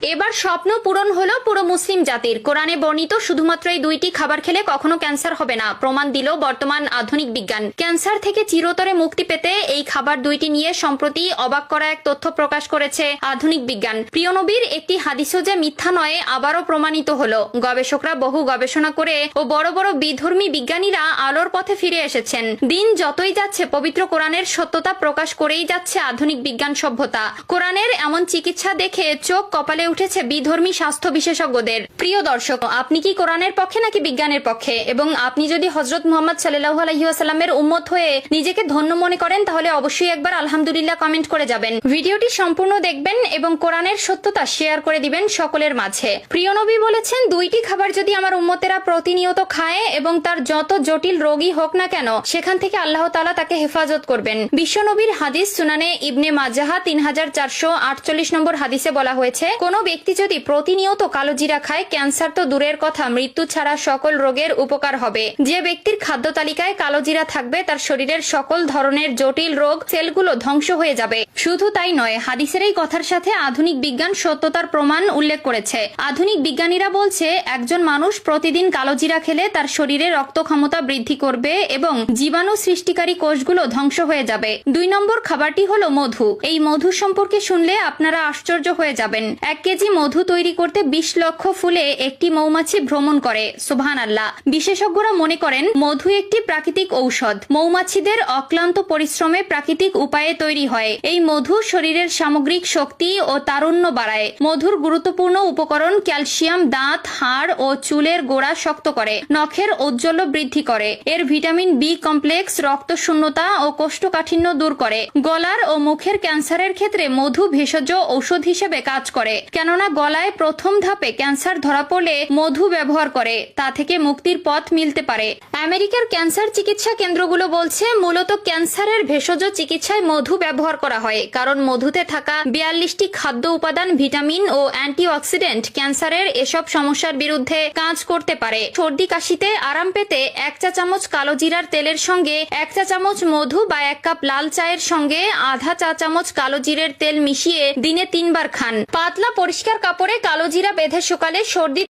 এবার স্বপ্ন পূরণ হলো পুরো মুসলিম জাতির। কোরআনে বর্ণিত শুধুমাত্র এই দুইটি খাবার খেলে কখনো ক্যান্সার হবে না, প্রমাণ দিল বর্তমান আধুনিক বিজ্ঞান। ক্যান্সার থেকে চিরতরে মুক্তি পেতে এই খাবার দুইটি নিয়ে সম্প্রতি অবাক করা এক তথ্য প্রকাশ করেছে আধুনিক বিজ্ঞান। প্রিয় নবীর একটি হাদিসও যে মিথ্যা নয় আবারও প্রমাণিত হলো। গবেষকরা বহু গবেষণা করে ও বড় বড় বিধর্মী বিজ্ঞানীরা আলোর পথে ফিরে এসেছেন। দিন যতই যাচ্ছে পবিত্র কোরআনের সত্যতা প্রকাশ করেই যাচ্ছে আধুনিক বিজ্ঞান সভ্যতা। কোরআনের এমন চিকিৎসা দেখে চোখ কপালে উঠেছে বিধর্মী স্বাস্থ্য বিশেষজ্ঞদের। প্রিয় দর্শক, আপনি কি কোরআনের পক্ষে নাকি বিজ্ঞানের পক্ষে? এবং আপনি যদি হযরত মুহাম্মদ সাল্লাল্লাহু আলাইহি ওয়াসাল্লামের উম্মত হয়ে নিজেকে ধন্য মনে করেন তাহলে অবশ্যই একবার আলহামদুলিল্লাহ কমেন্ট করে যাবেন। ভিডিওটি সম্পূর্ণ দেখবেন এবং কোরআনের সত্যতা শেয়ার করে দিবেন সকলের মাঝে। প্রিয় নবী বলেছেন, দুইটি খাবার যদি আমার উম্মতেরা প্রতিনিয়ত খায় এবং তার যত জটিল রোগী হোক না কেন সেখান থেকে আল্লাহ তাআলা তাকে হেফাজত করবেন। বিশ্ব নবীর হাদিস সুনানে ইবনে মাজাহ 3448 নম্বর হাদিসে বলা হয়েছে, কোন ব্যক্তি যদি প্রতিনিয়ত কালো জিরা খায় ক্যান্সার তো দূরের কথা, মৃত্যু ছাড়া সকল রোগের উপকার হবে। যে ব্যক্তির খাদ্য তালিকায় কালো জিরা থাকবে তার শরীরের সকল ধরনের জটিল রোগ সেলগুলো ধ্বংস হয়ে যাবে। শুধু তাই নয়, হাদিসের এই কথার সাথে আধুনিক বিজ্ঞান সত্যতার প্রমাণ উল্লেখ করেছে। আধুনিক বিজ্ঞানীরা বলছে একজন মানুষ প্রতিদিন কালো জিরা খেলে তার শরীরে রক্ত ক্ষমতা বৃদ্ধি করবে এবং জীবাণু সৃষ্টিকারী কোষগুলো ধ্বংস হয়ে যাবে। 2 নম্বর খাবারটি হলো মধু। এই মধু সম্পর্কে শুনলে আপনারা আশ্চর্য হয়ে যাবেন। 1 কেজি মধু তৈরি করতে 20 লক্ষ ফুলে একটি মৌমাছি ভ্রমণ করে। সুবহানাল্লাহ। বিশেষজ্ঞরা মনে করেন মধু একটি প্রাকৃতিক ঔষধ। মৌমাছিদের অক্লান্ত পরিশ্রমে প্রাকৃতিক উপায়ে তৈরি হয়। এই মধু শরীরের সামগ্রিক শক্তি ও তারুণ্য বাড়ায়। মধুর গুরুত্বপূর্ণ উপকরণ ক্যালসিয়াম দাঁত, হাড় ও চুলের গোড়া শক্ত করে, নখের ঔজ্জ্বল্য বৃদ্ধি করে। এর ভিটামিন বি কমপ্লেক্স রক্ত শূন্যতা ও কোষ্ঠকাঠিন্য দূর করে। গলার ও মুখের ক্যান্সারের ক্ষেত্রে মধু ভেষজ ঔষধ হিসেবে কাজ করে, কেননা গলায় প্রথম ধাপে ক্যান্সার ধরা পড়লে মধু ব্যবহার করে তা থেকে মুক্তির পথ মিলতে পারে। আমেরিকার ক্যান্সার চিকিৎসা কেন্দ্রগুলো বলছে মূলত ক্যান্সারের ভেষজ চিকিৎসায় মধু ব্যবহার করা হয়, কারণ মধুতে থাকা 42টি খাদ্য উপাদান, ভিটামিন ও অ্যান্টিঅক্সিডেন্ট ক্যান্সারের এসব সমস্যার বিরুদ্ধে কাজ করতে পারে। সর্দি কাশিতে আরাম পেতে 1 চা চামচ কালো জিরার তেলের সঙ্গে 1 চা চামচ মধু বা 1 কাপ লাল চায়ের সঙ্গে আধা চা চামচ কালো জিরের তেল মিশিয়ে দিনে 3 বার খান। পাতলা পরিষ্কার কাপড়ে কালো জিরা বেঁধে শুকালে সর্দি